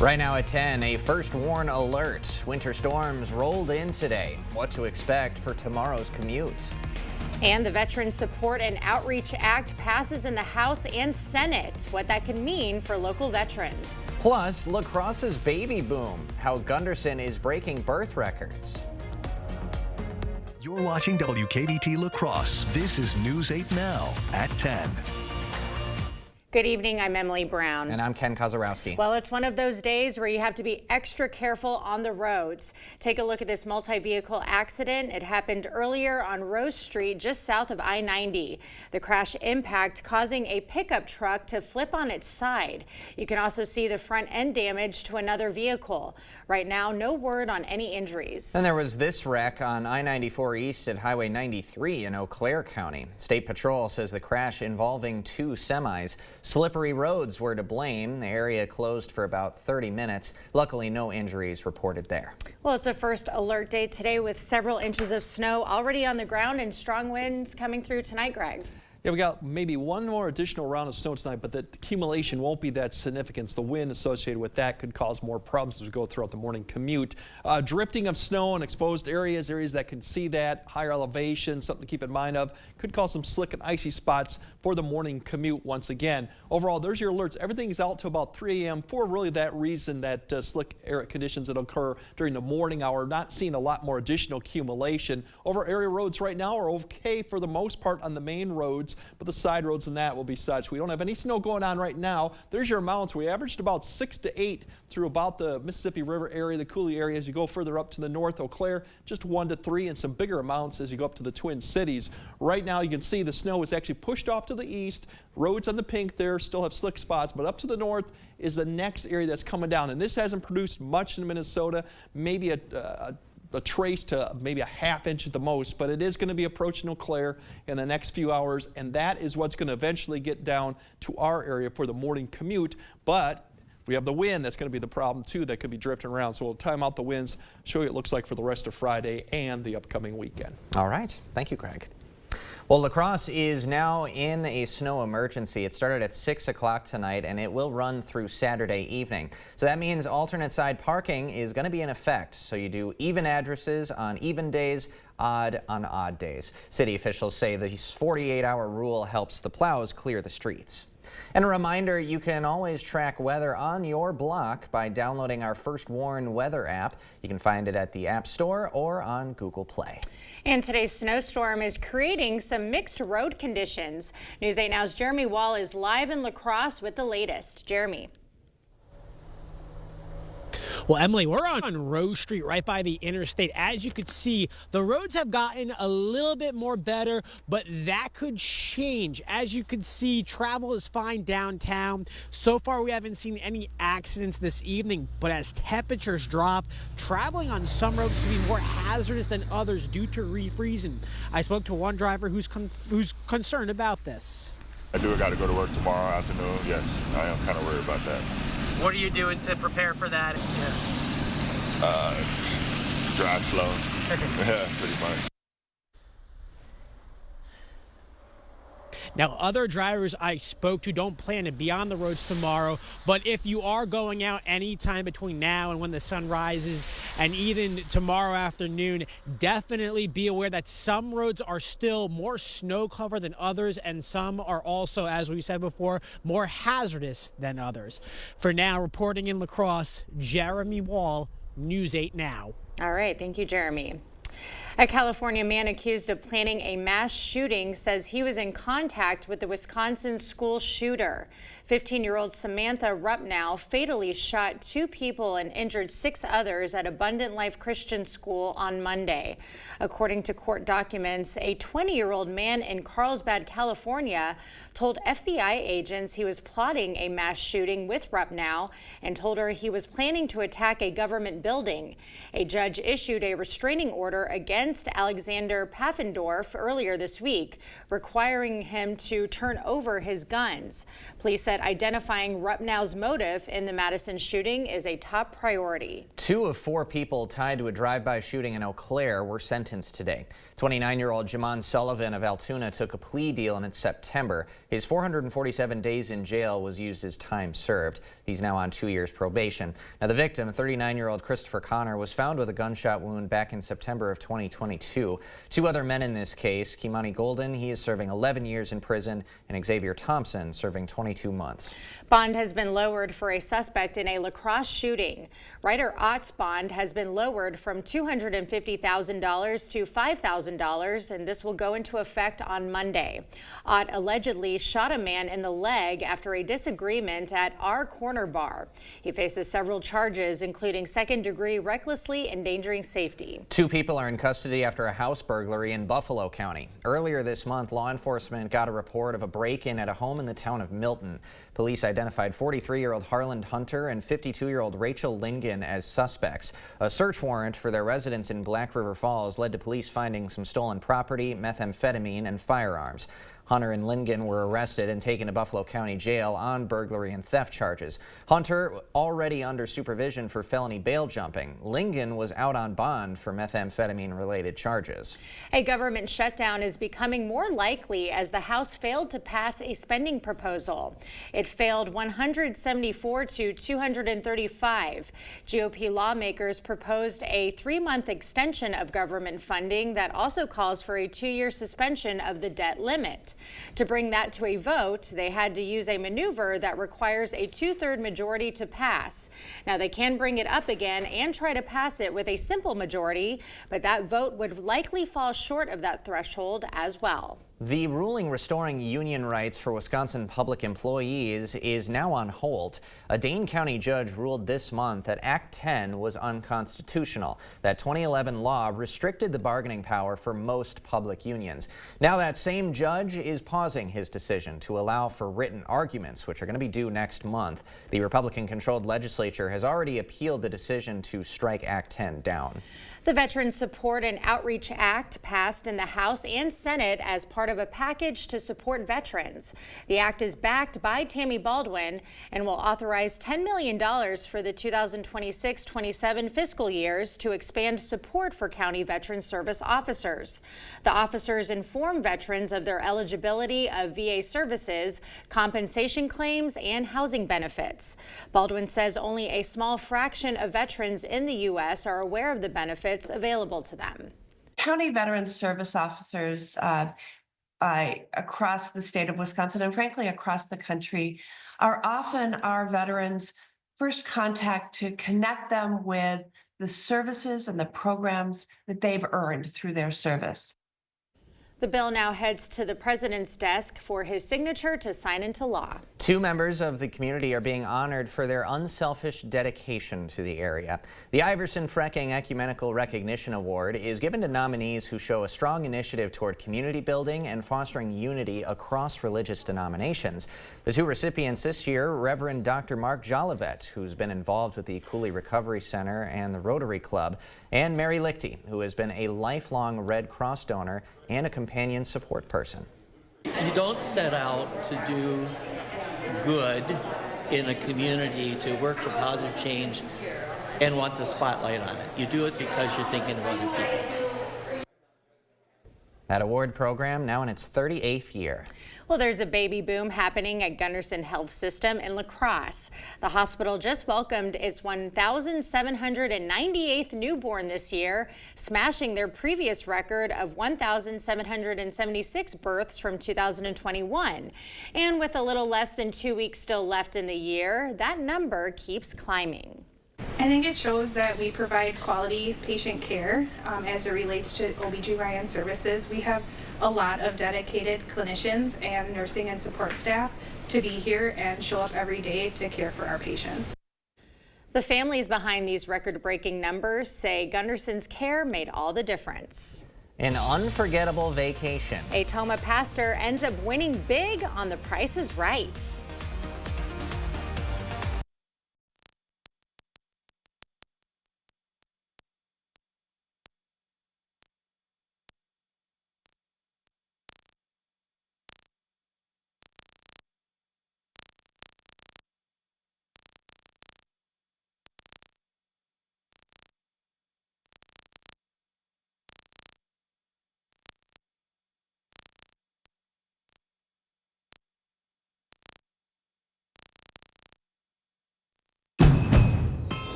Right now at 10, a first warn alert. Winter storms rolled in today. What to expect for tomorrow's commute. And the Veterans Support and Outreach Act passes in the House and Senate. What that could mean for local veterans. Plus, La Crosse's baby boom. How Gunderson is breaking birth records. You're watching WKBT La Crosse. This is News 8 Now at 10. Good evening, I'm Emily Brown. And I'm Ken Kozarowski. Well, it's one of those days where you have to be extra careful on the roads. Take a look at this multi-vehicle accident. It happened earlier on Rose Street, just south of I-90. The crash impact causing a pickup truck to flip on its side. You can also see the front end damage to another vehicle. Right now, no word on any injuries. And there was this wreck on I-94 East at Highway 93 in Eau Claire County. State Patrol says the crash involving two semis. Slippery roads were to blame. The area closed for about 30 minutes. Luckily, no injuries reported there. Well, it's a first alert day today with several inches of snow already on the ground and strong winds coming through tonight, Greg. Yeah, we got maybe one more additional round of snow tonight, but the accumulation won't be that significant. The wind associated with that could cause more problems as we go throughout the morning commute. Drifting of snow in exposed areas that can see that, higher elevation, something to keep in mind of, could cause some slick and icy spots for the morning commute once again. Overall, there's your alerts. Everything's out to about 3 a.m. for really that reason, that slick air conditions that occur during the morning hour. Not seeing a lot more additional accumulation. Over area roads right now are okay for the most part on the main roads, but the side roads and that will be such. We don't have any snow going on right now. There's your amounts. We averaged about 6 to 8 through about the Mississippi River area, the Coulee area. As you go further up to the north, Eau Claire, just 1 to 3, and some bigger amounts as you go up to the Twin Cities. Right now, you can see the snow is actually pushed off to the east. Roads on the pink there still have slick spots, but up to the north is the next area that's coming down. And this hasn't produced much in Minnesota, maybe a trace to maybe a ½ inch at the most, but it is going to be approaching Eau Claire in the next few hours, and that is what's going to eventually get down to our area for the morning commute. But we have the wind that's going to be the problem too, that could be drifting around. So we'll time out the winds, show you what it looks like for the rest of Friday and the upcoming weekend. All right. Thank you, Greg. Well, La Crosse is now in a snow emergency. It started at 6 o'clock tonight, and it will run through Saturday evening. So that means alternate side parking is going to be in effect. So you do even addresses on even days, odd on odd days. City officials say the 48-hour rule helps the plows clear the streets. And a reminder, you can always track weather on your block by downloading our First Warn weather app. You can find it at the App Store or on Google Play. And today's snowstorm is creating some mixed road conditions. News 8 Now's Jeremy Wall is live in La Crosse with the latest. Jeremy. Well, Emily, we're on Rose Street right by the interstate. As you could see, the roads have gotten a little bit more better, but that could change. As you could see, travel is fine downtown. So far, we haven't seen any accidents this evening, but as temperatures drop, traveling on some roads can be more hazardous than others due to refreezing. I spoke to one driver who's concerned about this. I got to go to work tomorrow afternoon. Yes, I am kind of worried about that. What are you doing to prepare for that? Drive slow. Yeah, pretty much. Now, other drivers I spoke to don't plan to be on the roads tomorrow, but if you are going out anytime between now and when the sun rises and even tomorrow afternoon, definitely be aware that some roads are still more snow covered than others, and some are also, as we said before, more hazardous than others. For now, reporting in La Crosse, Jeremy Wall, News 8 Now. All right, thank you, Jeremy. A California man accused of planning a mass shooting says he was in contact with the Wisconsin school shooter. 15-year-old Samantha Rupnow fatally shot 2 people and injured 6 others at Abundant Life Christian School on Monday. According to court documents, a 20-year-old man in Carlsbad, California, told FBI agents he was plotting a mass shooting with Rupnow and told her he was planning to attack a government building. A judge issued a restraining order against Alexander Pfaffendorf earlier this week, requiring him to turn over his guns. Police said identifying Rupnow's motive in the Madison shooting is a top priority. 2 of 4 people tied to a drive-by shooting in Eau Claire were sentenced today. 29-year-old Jamon Sullivan of Altoona took a plea deal in September. His 447 days in jail was used as time served. He's now on 2 years probation. Now, the victim, 39-year-old Christopher Connor, was found with a gunshot wound back in September of 2022. 2 other men in this case, Kimani Golden, he is serving 11 years in prison, and Xavier Thompson serving 22 months. Bond has been lowered for a suspect in a La Crosse shooting. Ryder Ott's bond has been lowered from $250,000 to $5,000, and this will go into effect on Monday. Ott allegedly shot a man in the leg after a disagreement at our Corner Bar. He faces several charges, including second-degree recklessly endangering safety. 2 people are in custody after a house burglary in Buffalo County. Earlier this month, law enforcement got a report of a break-in at a home in the town of Milton. Police identified 43-year-old Harland Hunter and 52-year-old Rachel Lingen as suspects. A search warrant for their residence in Black River Falls led to police finding some stolen property, methamphetamine, and firearms. Hunter and Lingen were arrested and taken to Buffalo County Jail on burglary and theft charges. Hunter already under supervision for felony bail jumping. Lingen was out on bond for methamphetamine-related charges. A government shutdown is becoming more likely as the House failed to pass a spending proposal. It failed 174 to 235. GOP lawmakers proposed a 3-month extension of government funding that also calls for a 2-year suspension of the debt limit. To bring that to a vote, they had to use a maneuver that requires a 2/3 majority to pass. Now, they can bring it up again and try to pass it with a simple majority, but that vote would likely fall short of that threshold as well. The ruling restoring union rights for Wisconsin public employees is now on hold. A Dane County judge ruled this month that Act 10 was unconstitutional. That 2011 law restricted the bargaining power for most public unions. Now that same judge is pausing his decision to allow for written arguments, which are going to be due next month. The Republican-controlled legislature has already appealed the decision to strike Act 10 down. The Veterans Support and Outreach Act passed in the House and Senate as part of a package to support veterans. The act is backed by Tammy Baldwin and will authorize $10 million for the 2026-27 fiscal years to expand support for county veteran service officers. The officers inform veterans of their eligibility of VA services, compensation claims, and housing benefits. Baldwin says only a small fraction of veterans in the U.S. are aware of the benefits available to them. County veteran service officers across the state of Wisconsin and frankly across the country are often our veterans' first contact to connect them with the services and the programs that they've earned through their service. The bill now heads to the president's desk for his signature to sign into law. 2 members of the community are being honored for their unselfish dedication to the area. The Iverson Frecking Ecumenical Recognition Award is given to nominees who show a strong initiative toward community building and fostering unity across religious denominations. The 2 recipients this year, Reverend Dr. Mark Jolivet, who's been involved with the Cooley Recovery Center and the Rotary Club, and Mary Lichty, who has been a lifelong Red Cross donor and a companion support person. You don't set out to do good in a community to work for positive change and want the spotlight on it. You do it because you're thinking of other people. That award program now in its 38th year. Well, there's a baby boom happening at Gunderson Health System in La Crosse. The hospital just welcomed its 1,798th newborn this year, smashing their previous record of 1,776 births from 2021. And with a little less than 2 weeks still left in the year, that number keeps climbing. I think it shows that we provide quality patient care as it relates to OBGYN services. We have a lot of dedicated clinicians and nursing and support staff to be here and show up every day to care for our patients. The families behind these record-breaking numbers say Gunderson's care made all the difference. An unforgettable vacation. A Toma pastor ends up winning big on The Price is Right.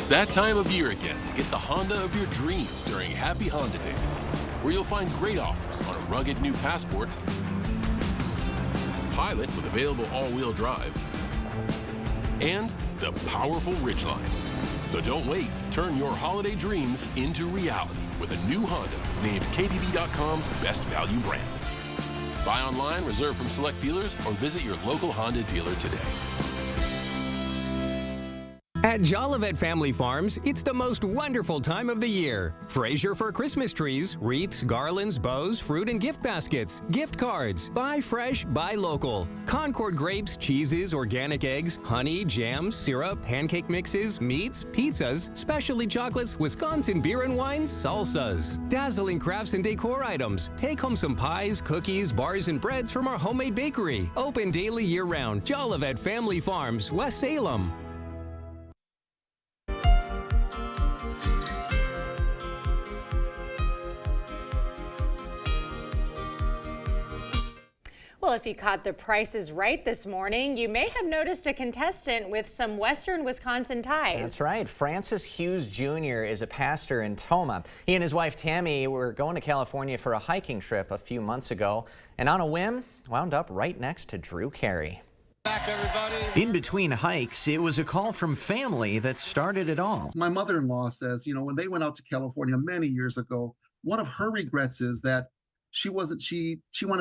that time of year again to get the Honda of your dreams during Happy Honda Days, where you'll find great offers on a rugged new Passport, Pilot with available all-wheel drive, and the powerful Ridgeline. So don't wait. Turn your holiday dreams into reality with a new Honda named KBB.com's best value brand. Buy online, reserve from select dealers, or visit your local Honda dealer today. At Jolivet Family Farms, it's the most wonderful time of the year. Fraser for Christmas trees, wreaths, garlands, bows, fruit and gift baskets, gift cards. Buy fresh, buy local. Concord grapes, cheeses, organic eggs, honey, jams, syrup, pancake mixes, meats, pizzas, specialty chocolates, Wisconsin beer and wines, salsas. Dazzling crafts and decor items. Take home some pies, cookies, bars, and breads from our homemade bakery. Open daily year-round. Jolivet Family Farms, West Salem. Well, if you caught The Price is Right this morning, you may have noticed a contestant with some Western Wisconsin ties. That's right. Francis Hughes Jr. is a pastor in Tomah. He and his wife Tammy were going to California for a hiking trip a few months ago, and on a whim, wound up right next to Drew Carey. In between hikes, it was a call from family that started it all. My mother-in-law says, you know, when they went out to California many years ago, one of her regrets is that she wanted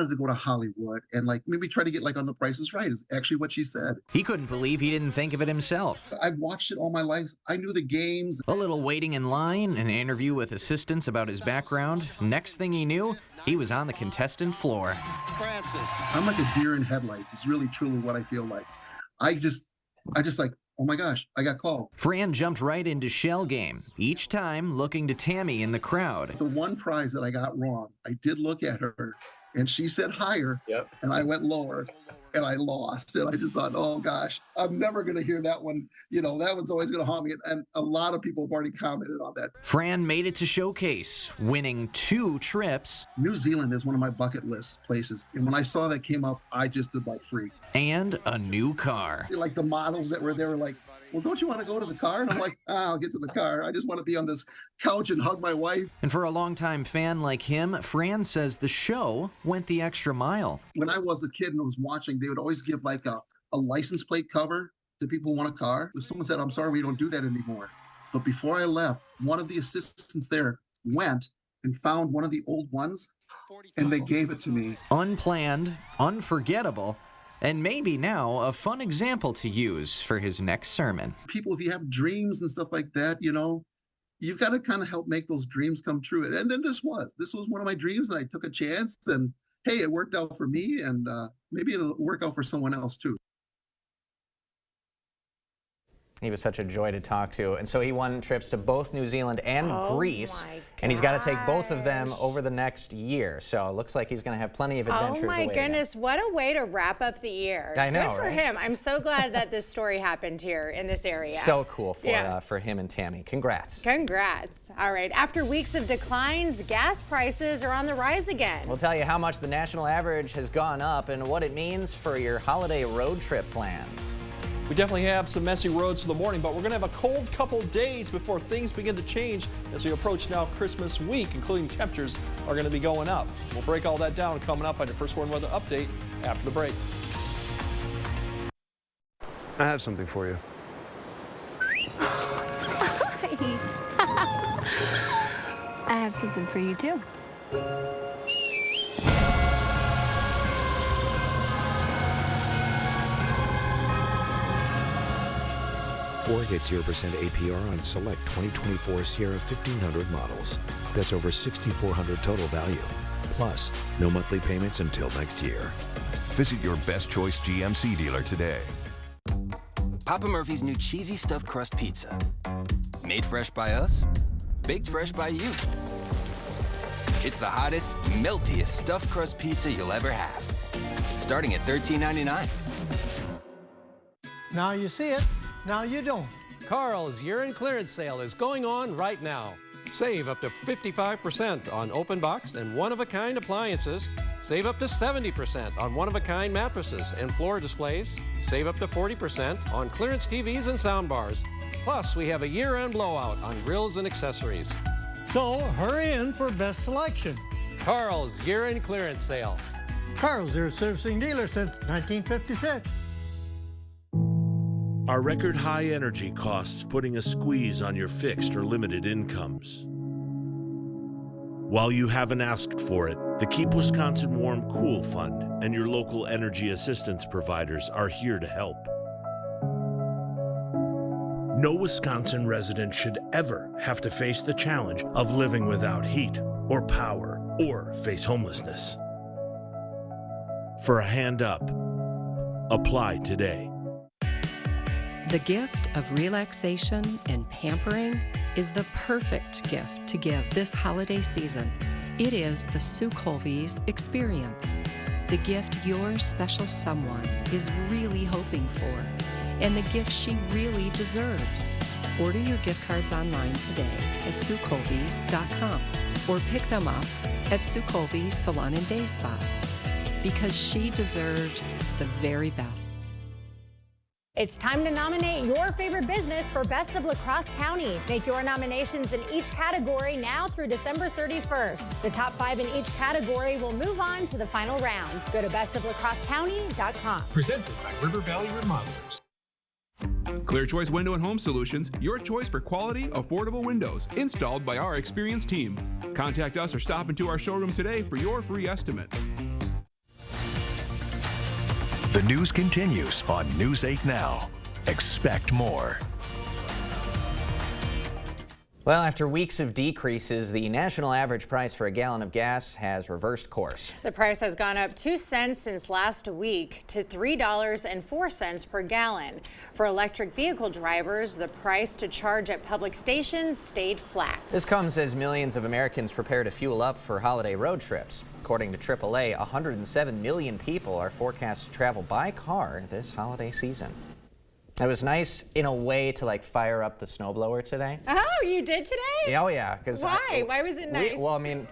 to go to Hollywood and like maybe try to get like on The Price is Right is actually what she said. He couldn't believe he didn't think of it himself. I've watched it all my life. I knew the games. A little waiting in line, an interview with assistants about his background. Next thing he knew, he was on the contestant floor. Francis. I'm like a deer in headlights. It's really truly what I feel like. I just like, oh my gosh, I got called. Fran jumped right into shell game, each time looking to Tammy in the crowd. The one prize that I got wrong, I did look at her and she said higher, and I went lower and I lost. And I just thought, oh gosh, I'm never going to hear that one. You know, that one's always going to haunt me. And a lot of people have already commented on that. Fran made it to Showcase, winning 2 trips. New Zealand is one of my bucket list places. And when I saw that came up, I just did like freak. And a new car. Like the models that were there were like, well, don't you want to go to the car? And I'm like, I'll get to the car. I just want to be on this couch and hug my wife. And for a longtime fan like him, Fran says the show went the extra mile. When I was a kid and was watching, they would always give like a license plate cover to people who want a car. If someone said, I'm sorry, we don't do that anymore. But before I left, one of the assistants there went and found one of the old ones, and they gave it to me. Unplanned, unforgettable, and maybe now a fun example to use for his next sermon. People, if you have dreams and stuff like that, you know, you've got to kind of help make those dreams come true. And then this was one of my dreams, and I took a chance, and hey, it worked out for me, and maybe it'll work out for someone else too. He was such a joy to talk to. And so he won trips to both New Zealand and Greece. And he's got to take both of them over the next year. So it looks like he's going to have plenty of adventures. Oh my goodness, what a way to wrap up the year. I know, Good for him. I'm so glad that this story happened here in this area. So cool for him and Tammy. Congrats. Congrats. All right, after weeks of declines, gas prices are on the rise again. We'll tell you how much the national average has gone up and what it means for your holiday road trip plans. We definitely have some messy roads for the morning, but we're going to have a cold couple days before things begin to change as we approach now Christmas week, including temperatures are going to be going up. We'll break all that down coming up on your First Warn Weather Update after the break. I have something for you. I have something for you too. Or get 0% APR on select 2024 Sierra 1500 models. That's over $6,400 total value. Plus, no monthly payments until next year. Visit your Best Choice GMC dealer today. Papa Murphy's new cheesy stuffed crust pizza. Made fresh by us, baked fresh by you. It's the hottest, meltiest stuffed crust pizza you'll ever have. Starting at $13.99. Now you see it. Now you don't. Carl's year-end clearance sale is going on right now. Save up to 55% on open box and one-of-a-kind appliances. Save up to 70% on one-of-a-kind mattresses and floor displays. Save up to 40% on clearance TVs and soundbars. Plus, we have a year-end blowout on grills and accessories. So hurry in for best selection. Carl's year-end clearance sale. Carl's, your servicing dealer since 1956. Are record high energy costs putting a squeeze on your fixed or limited incomes? While you haven't asked for it, the Keep Wisconsin Warm Cool Fund and your local energy assistance providers are here to help. No Wisconsin resident should ever have to face the challenge of living without heat or power or face homelessness. For a hand up, apply today. The gift of relaxation and pampering is the perfect gift to give this holiday season. It is the Sue Colby's experience, the gift your special someone is really hoping for, and the gift she really deserves. Order your gift cards online today at SueColby's.com or pick them up at Sue Colby's Salon and Day Spa, because she deserves the very best. It's time to nominate your favorite business for Best of La Crosse County. Make your nominations in each category now through December 31st. The top 5 in each category will move on to the final round. Go to bestoflacrossecounty.com. Presented by River Valley Remodelers. Clear Choice Window and Home Solutions, your choice for quality, affordable windows, installed by our experienced team. Contact us or stop into our showroom today for your free estimate. The news continues on News 8 Now. Expect more. Well, after weeks of decreases, the national average price for a gallon of gas has reversed course. The price has gone up 2 cents since last week to $3.04 per gallon. For electric vehicle drivers, the price to charge at public stations stayed flat. This comes as millions of Americans prepare to fuel up for holiday road trips. According to AAA, 107 million people are forecast to travel by car this holiday season. It was nice in a way to fire up the snowblower today. Oh, you did today? Oh yeah. Why? Why was it nice? Well, I mean,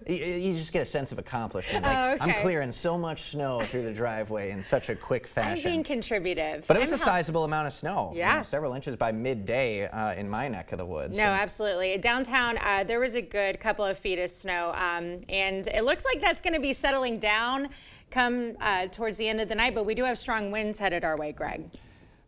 you just get a sense of accomplishment. Okay. I'm clearing so much snow through the driveway in such a quick fashion. I'm being contributive. But it was a sizable amount of snow. Yeah. Several inches by midday in my neck of the woods. No, absolutely. Downtown, there was a good couple of feet of snow, and it looks like that's going to be settling down come towards the end of the night, but we do have strong winds headed our way, Greg.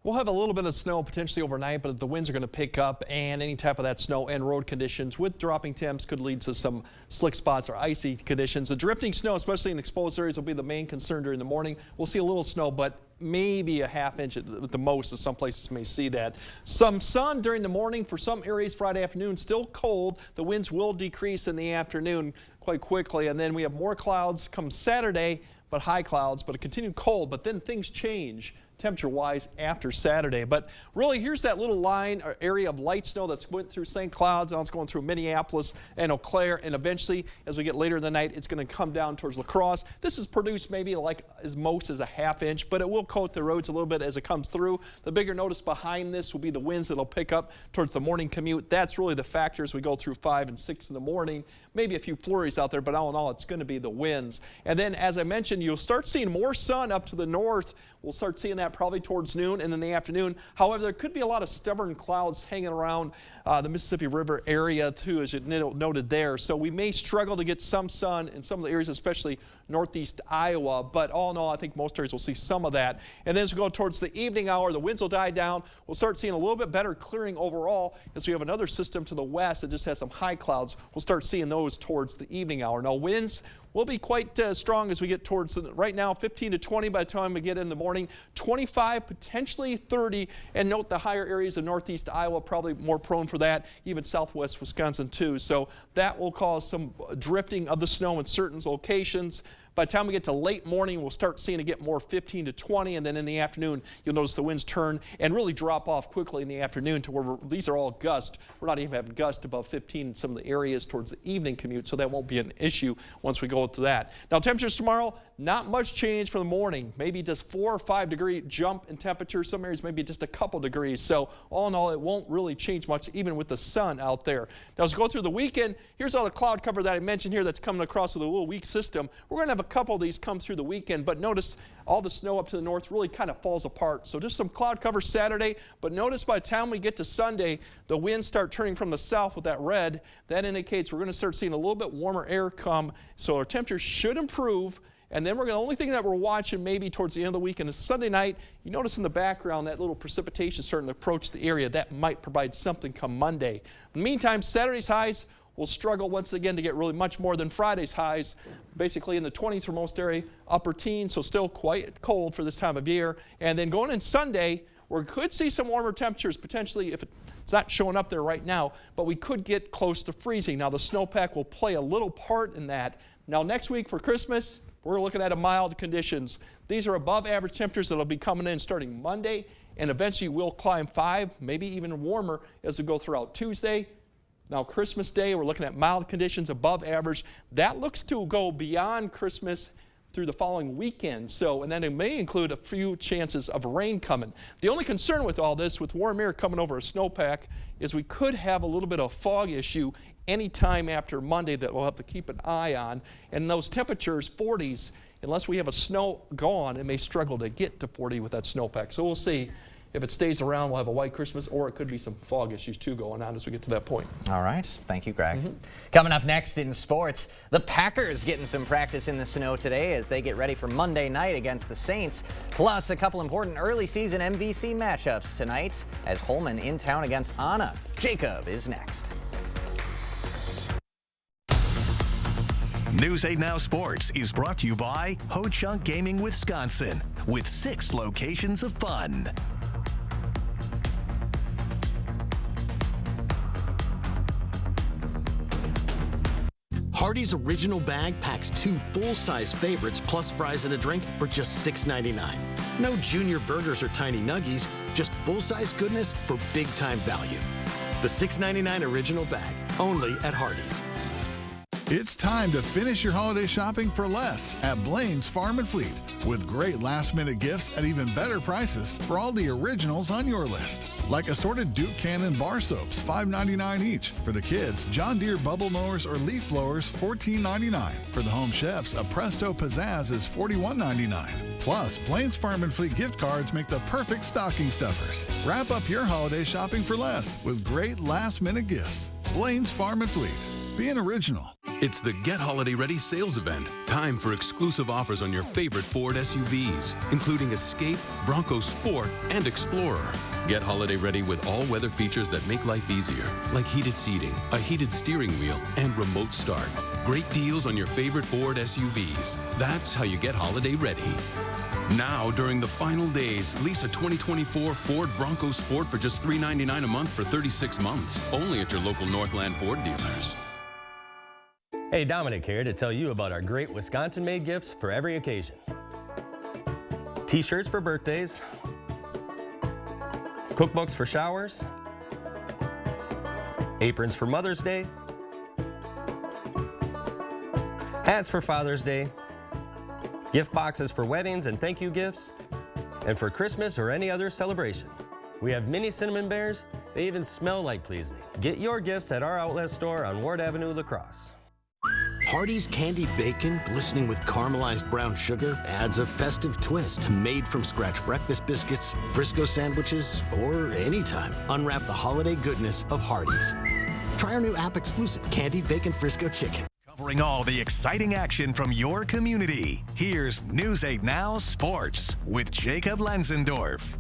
We'll have a little bit of snow potentially overnight, but the winds are going to pick up, and any type of that snow and road conditions with dropping temps could lead to some slick spots or icy conditions. The drifting snow, especially in exposed areas, will be the main concern during the morning. We'll see a little snow, but maybe a half inch at the most, as some places may see that. Some sun during the morning for some areas Friday afternoon. Still cold. The winds will decrease in the afternoon quite quickly, and then we have more clouds come Saturday, but high clouds, but a continued cold. But then things change temperature-wise after Saturday. But really, here's that little line or area of light snow that's went through St. Cloud, now it's going through Minneapolis and Eau Claire, and eventually, as we get later in the night, it's going to come down towards La Crosse. This is produced maybe as most as a half inch, but it will coat the roads a little bit as it comes through. The bigger notice behind this will be the winds that'll pick up towards the morning commute. That's really the factor as we go through 5 and 6 in the morning. Maybe a few flurries out there, but all in all, it's going to be the winds. And then, as I mentioned, you'll start seeing more sun up to the north. We'll start seeing that probably towards noon and in the afternoon. However, there could be a lot of stubborn clouds hanging around the Mississippi River area too, as you noted there. So we may struggle to get some sun in some of the areas, especially northeast Iowa. But all in all, I think most areas will see some of that. And then as we go towards the evening hour, the winds will die down. We'll start seeing a little bit better clearing overall as we have another system to the west that just has some high clouds. We'll start seeing those towards the evening hour. Now, winds will be quite strong as we get towards right now 15 to 20 by the time we get in the morning, 25, potentially 30, and note the higher areas of northeast Iowa probably more prone for that, even southwest Wisconsin too. So that will cause some drifting of the snow in certain locations. By the time we get to late morning, we'll start seeing it get more 15 to 20, and then in the afternoon, you'll notice the winds turn and really drop off quickly in the afternoon to where these are all gusts. We're not even having gusts above 15 in some of the areas towards the evening commute, so that won't be an issue once we go to that. Now, temperatures tomorrow, not much change from the morning. Maybe just 4 or 5 degree jump in temperature. Some areas maybe just a couple degrees. So all in all, it won't really change much even with the sun out there. Now as we go through the weekend, here's all the cloud cover that I mentioned here that's coming across with a little weak system. We're going to have a couple of these come through the weekend, but notice all the snow up to the north really kind of falls apart. So just some cloud cover Saturday, but notice by the time we get to Sunday, the winds start turning from the south with that red. That indicates we're going to start seeing a little bit warmer air come, so our temperatures should improve. And then the only thing that we're watching maybe towards the end of the weekend is Sunday night. You notice in the background that little precipitation starting to approach the area. That might provide something come Monday. In the meantime, Saturday's highs will struggle once again to get really much more than Friday's highs, basically in the 20s for most area, upper teens, so still quite cold for this time of year. And then going in Sunday, we could see some warmer temperatures potentially if it's not showing up there right now, but we could get close to freezing. Now the snowpack will play a little part in that. Now next week for Christmas, we're looking at mild conditions. These are above average temperatures that will be coming in starting Monday, and eventually we'll climb 5, maybe even warmer as we go throughout Tuesday. Now Christmas Day, we're looking at mild conditions above average. That looks to go beyond Christmas through the following weekend. So, and then it may include a few chances of rain coming. The only concern with all this, with warm air coming over a snowpack, is we could have a little bit of fog issue anytime after Monday that we'll have to keep an eye on. And those temperatures, 40s, unless we have a snow gone, it may struggle to get to 40 with that snowpack. So we'll see. If it stays around, we'll have a white Christmas, or it could be some fog issues too going on as we get to that point. All right. Thank you, Greg. Coming up next in sports, the Packers getting some practice in the snow today as they get ready for Monday night against the Saints. Plus, a couple important early season MVC matchups tonight as Holman in town against Anna. Jacob is next. News 8 Now Sports is brought to you by Ho Chunk Gaming Wisconsin, with 6 locations of fun. Hardee's Original Bag packs 2 full-size favorites plus fries and a drink for just $6.99. No junior burgers or tiny nuggies, just full-size goodness for big-time value. The $6.99 Original Bag, only at Hardee's. It's time to finish your holiday shopping for less at Blaine's Farm and Fleet, with great last-minute gifts at even better prices for all the originals on your list. Like assorted Duke Cannon bar soaps, $5.99 each. For the kids, John Deere bubble mowers or leaf blowers, $14.99. For the home chefs, a Presto Pizzazz is $41.99. Plus, Blaine's Farm and Fleet gift cards make the perfect stocking stuffers. Wrap up your holiday shopping for less with great last-minute gifts. Blaine's Farm and Fleet. Be an original. It's the Get Holiday Ready sales event. Time for exclusive offers on your favorite Ford SUVs, including Escape, Bronco Sport, and Explorer. Get holiday ready with all-weather features that make life easier, like heated seating, a heated steering wheel, and remote start. Great deals on your favorite Ford SUVs. That's how you get holiday ready. Now, during the final days, lease a 2024 Ford Bronco Sport for just $399 a month for 36 months. Only at your local Northland Ford dealers. Hey, Dominic here to tell you about our great Wisconsin-made gifts for every occasion. T-shirts for birthdays, cookbooks for showers, aprons for Mother's Day, hats for Father's Day, gift boxes for weddings and thank you gifts, and for Christmas or any other celebration. We have mini cinnamon bears. They even smell like pleasing. Get your gifts at our outlet store on Ward Avenue, La Crosse. Hardee's candied bacon, glistening with caramelized brown sugar, adds a festive twist to made-from-scratch breakfast biscuits, Frisco sandwiches, or anytime. Unwrap the holiday goodness of Hardee's. Try our new app-exclusive candied bacon Frisco chicken. Covering all the exciting action from your community, here's News 8 Now Sports with Jacob Lenzendorf.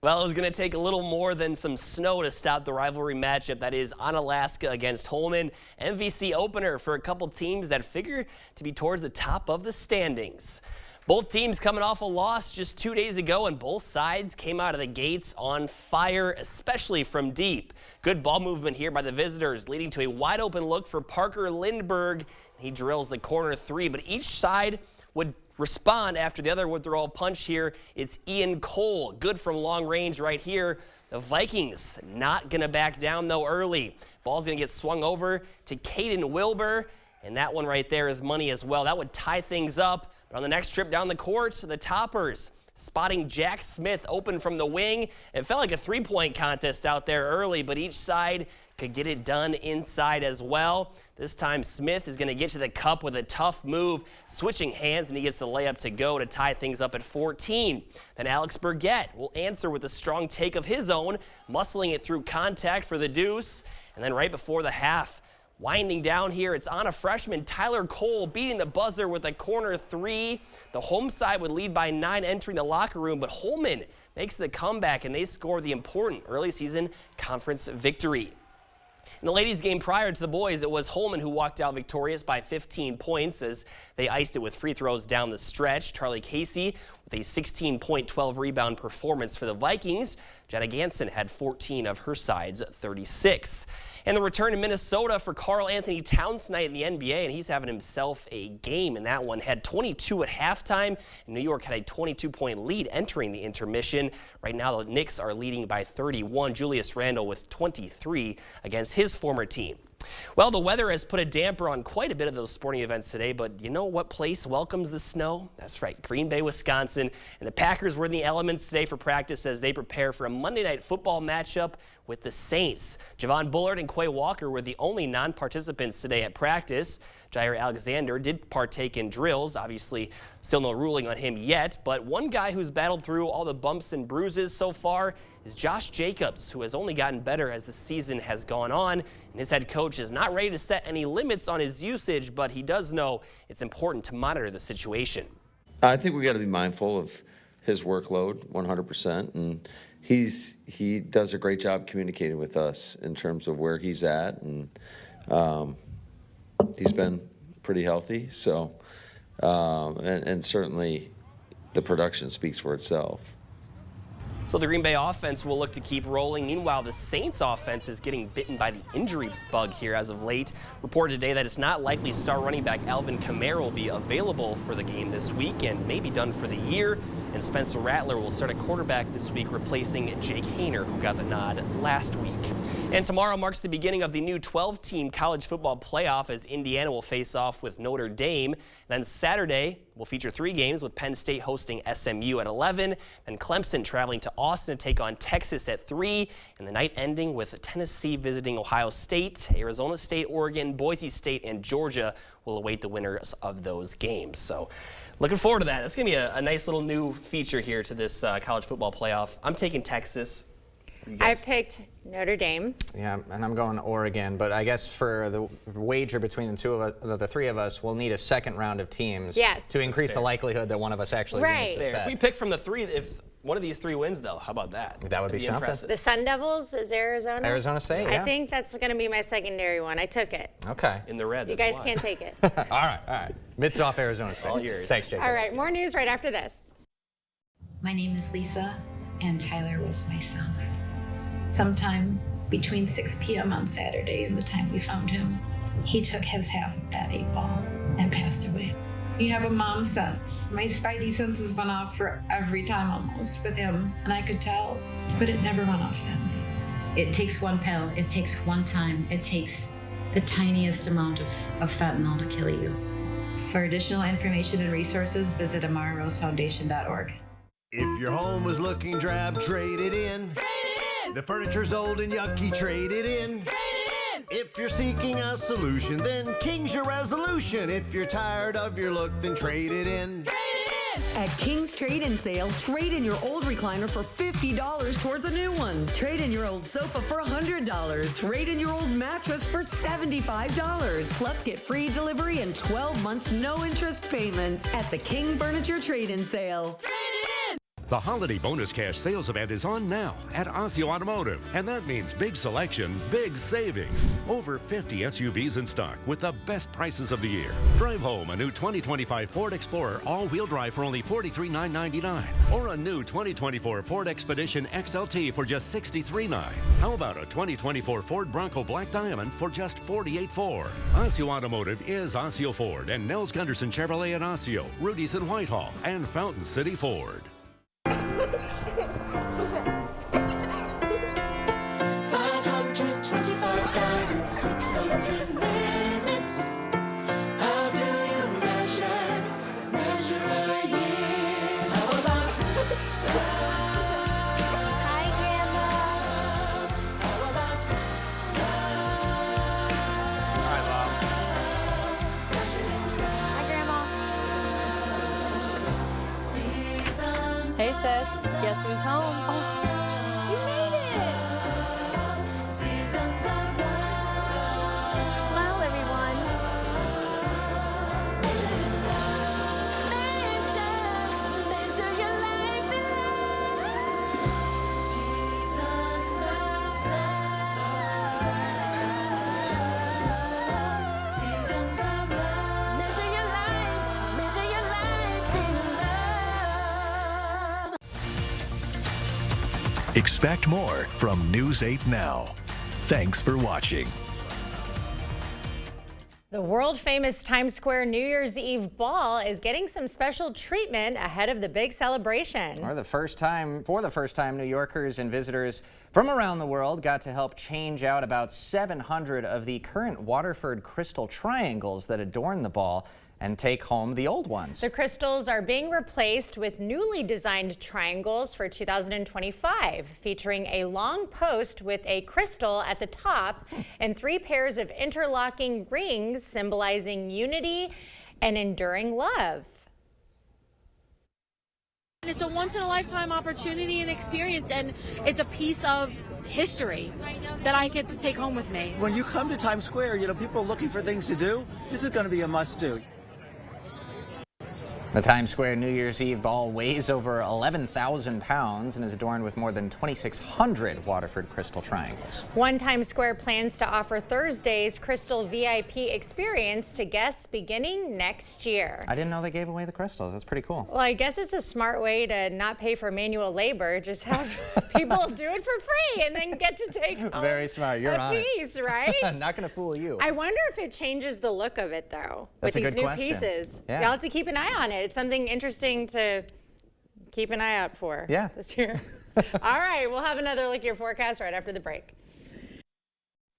Well, it was going to take a little more than some snow to stop the rivalry matchup that is Onalaska against Holman. MVC opener for a couple teams that figure to be towards the top of the standings. Both teams coming off a loss just 2 days ago, and both sides came out of the gates on fire, especially from deep. Good ball movement here by the visitors, leading to a wide open look for Parker Lindbergh. He drills the corner 3, but each side would respond after the other would throw a punch here. It's Ian Cole, good from long range right here. The Vikings not going to back down though early. Ball's going to get swung over to Caden Wilbur, and that one right there is money as well. That would tie things up. But on the next trip down the court, the Toppers spotting Jack Smith open from the wing. It felt like a three-point contest out there early, but each side could get it done inside as well. This time Smith is going to get to the cup with a tough move, switching hands, and he gets the layup to go to tie things up at 14. Then Alex Burgett will answer with a strong take of his own, muscling it through contact for the deuce. And then right before the half, winding down here, it's on a freshman, Tyler Cole, beating the buzzer with a corner three. The home side would lead by 9 entering the locker room, but Holman makes the comeback, and they score the important early season conference victory. In the ladies' game prior to the boys, it was Holman who walked out victorious by 15 points as they iced it with free throws down the stretch. Charlie Casey with a 16-point, 12-rebound performance for the Vikings. Jenna Ganson had 14 of her side's 36. And the return to Minnesota for Karl Anthony Towns tonight in the NBA, and he's having himself a game in that one. Had 22 at halftime, and New York had a 22-point lead entering the intermission. Right now, the Knicks are leading by 31. Julius Randle with 23 against his former team. Well, the weather has put a damper on quite a bit of those sporting events today, but you know what place welcomes the snow? That's right, Green Bay, Wisconsin. And the Packers were in the elements today for practice as they prepare for a Monday Night Football matchup with the Saints. Javon Bullard and Quay Walker were the only non-participants today at practice. Jair Alexander did partake in drills. Obviously, still no ruling on him yet, but one guy who's battled through all the bumps and bruises so far is Josh Jacobs, who has only gotten better as the season has gone on. And his head coach is not ready to set any limits on his usage, but he does know it's important to monitor the situation. I think we got to be mindful of his workload 100%, and he does a great job communicating with us in terms of where he's at, and he's been pretty healthy. So, and certainly the production speaks for itself. So the Green Bay offense will look to keep rolling. Meanwhile, the Saints offense is getting bitten by the injury bug here as of late. Reported today that it's not likely star running back Alvin Kamara will be available for the game this week and may be done for the year. And Spencer Rattler will start at quarterback this week, replacing Jake Haener, who got the nod last week. And tomorrow marks the beginning of the new 12-team college football playoff as Indiana will face off with Notre Dame. Then Saturday will feature 3 games, with Penn State hosting SMU at 11, then Clemson traveling to Austin to take on Texas at 3, and the night ending with Tennessee visiting Ohio State. Arizona State, Oregon, Boise State, and Georgia will await the winners of those games. So looking forward to that. That's going to be a nice little new feature here to this college football playoff. I'm taking Texas. I picked Notre Dame. Yeah, and I'm going Oregon, but I guess for the wager between the two of us, the 3 of us, we'll need a second round of teams to increase the likelihood that one of us actually wins this bet. If we pick from the 3, if one of these 3 wins, though, how about that? That would be something. Impressive. The Sun Devils is Arizona. Arizona State, yeah. I think that's going to be my secondary one. I took it. Okay. In the red, you guys can't take it. all right. Mitts off Arizona State. All yours. Thanks, Jacob. All right, more news right after this. My name is Lisa, and Tyler was my son. Sometime between 6 p.m. on Saturday and the time we found him, he took his half of that 8 ball and passed away. You have a mom sense. My spidey senses went off for every time almost with him, and I could tell, but it never went off that way. It takes one pill, it takes one time, it takes the tiniest amount of fentanyl to kill you. For additional information and resources, visit AmaraRoseFoundation.org. If your home is looking drab, trade it in. Trade it in. The furniture's old and yucky, trade it in. Trade it in. If you're seeking a solution, then King's your resolution. If you're tired of your look, then trade it in. Trade it in. At King's Trade-In Sale, trade in your old recliner for $50 towards a new one. Trade in your old sofa for $100. Trade in your old mattress for $75. Plus, get free delivery and 12 months no-interest payments at the King Furniture Trade-In Sale. Trade it in! The Holiday Bonus Cash sales event is on now at Osseo Automotive, and that means big selection, big savings. Over 50 SUVs in stock with the best prices of the year. Drive home a new 2025 Ford Explorer all-wheel drive for only $43,999, or a new 2024 Ford Expedition XLT for just $63,999. How about a 2024 Ford Bronco Black Diamond for just $48,400? Osseo Automotive is Osseo Ford and Nels Gunderson Chevrolet in Osseo, Rudy's in Whitehall, and Fountain City Ford. 525,600 minutes. Princess, guess who's home? You made it! Smile, everyone. Expect more from News 8 Now. Thanks for watching. The world-famous Times Square New Year's Eve ball is getting some special treatment ahead of the big celebration. For the first time, New Yorkers and visitors from around the world got to help change out about 700 of the current Waterford crystal triangles that adorn the ball and take home the old ones. The crystals are being replaced with newly designed triangles for 2025, featuring a long post with a crystal at the top and 3 pairs of interlocking rings symbolizing unity and enduring love. It's a once-in-a-lifetime opportunity and experience, and it's a piece of history that I get to take home with me. When you come to Times Square, people are looking for things to do. This is going to be a must-do. The Times Square New Year's Eve ball weighs over 11,000 pounds and is adorned with more than 2,600 Waterford crystal triangles. One Times Square plans to offer Thursday's Crystal VIP experience to guests beginning next year. I didn't know they gave away the crystals. That's pretty cool. Well, I guess it's a smart way to not pay for manual labor. Just have people do it for free and then get to take home Very smart. You're on it. piece, right? Not going to fool you. I wonder if it changes the look of it, though, That's with a these good new question. pieces. Yeah. You'll have to keep an eye on it. It's something interesting to keep an eye out for this year. All right, we'll have another look at your forecast right after the break.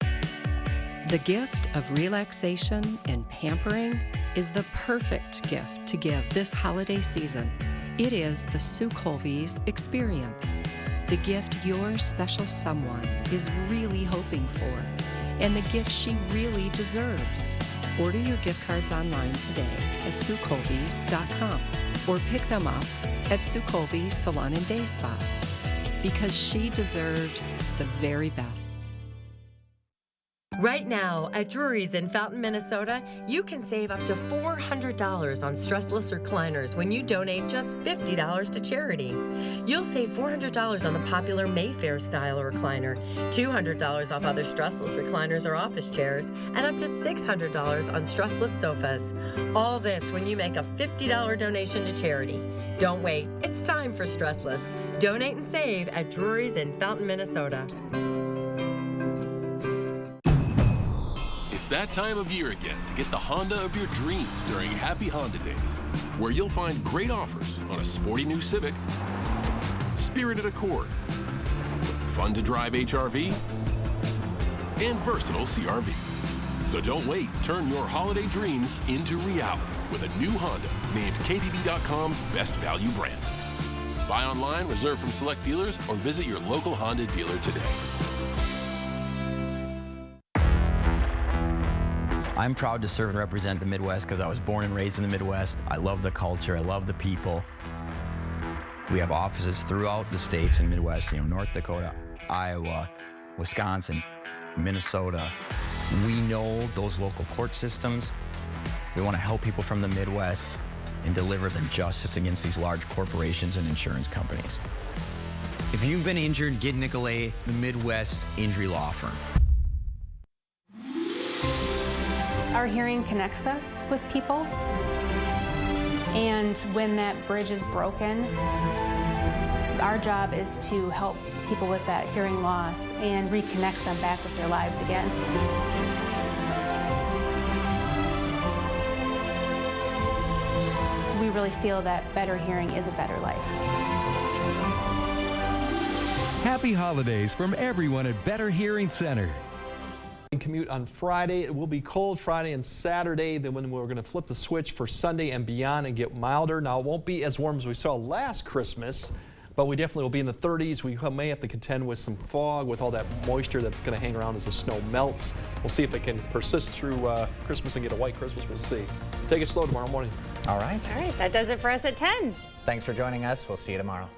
The gift of relaxation and pampering is the perfect gift to give this holiday season. It is the Sue Colvey's experience, the gift your special someone is really hoping for, and the gift she really deserves. Order your gift cards online today at SueColveys.com or pick them up at Sue Colvey's Salon and Day Spa, because she deserves the very best. Right now at Drury's in Fountain, Minnesota, you can save up to $400 on stressless recliners when you donate just $50 to charity. You'll save $400 on the popular Mayfair style recliner, $200 off other stressless recliners or office chairs, and up to $600 on stressless sofas. All this when you make a $50 donation to charity. Don't wait, it's time for stressless. Donate and save at Drury's in Fountain, Minnesota. It's that time of year again to get the Honda of your dreams during Happy Honda Days, where you'll find great offers on a sporty new Civic, spirited Accord, fun-to-drive HRV, and versatile CRV. So don't wait, turn your holiday dreams into reality with a new Honda named KBB.com's best value brand. Buy online, reserve from select dealers, or visit your local Honda dealer today. I'm proud to serve and represent the Midwest because I was born and raised in the Midwest. I love the culture, I love the people. We have offices throughout the states in the Midwest, North Dakota, Iowa, Wisconsin, Minnesota. We know those local court systems. We want to help people from the Midwest and deliver them justice against these large corporations and insurance companies. If you've been injured, get Nicolay, the Midwest Injury Law Firm. Our hearing connects us with people, and when that bridge is broken, our job is to help people with that hearing loss and reconnect them back with their lives again. We really feel that better hearing is a better life. Happy holidays from everyone at Better Hearing Center. Commute on Friday. It will be cold Friday and Saturday. Then when we're going to flip the switch for Sunday and beyond and get milder. Now, it won't be as warm as we saw last Christmas, but we definitely will be in the 30s. We may have to contend with some fog with all that moisture that's going to hang around as the snow melts. We'll see if it can persist through Christmas and get a white Christmas. We'll see. Take it slow tomorrow morning. All right. All right, that does it for us at 10. Thanks for joining us. We'll see you tomorrow.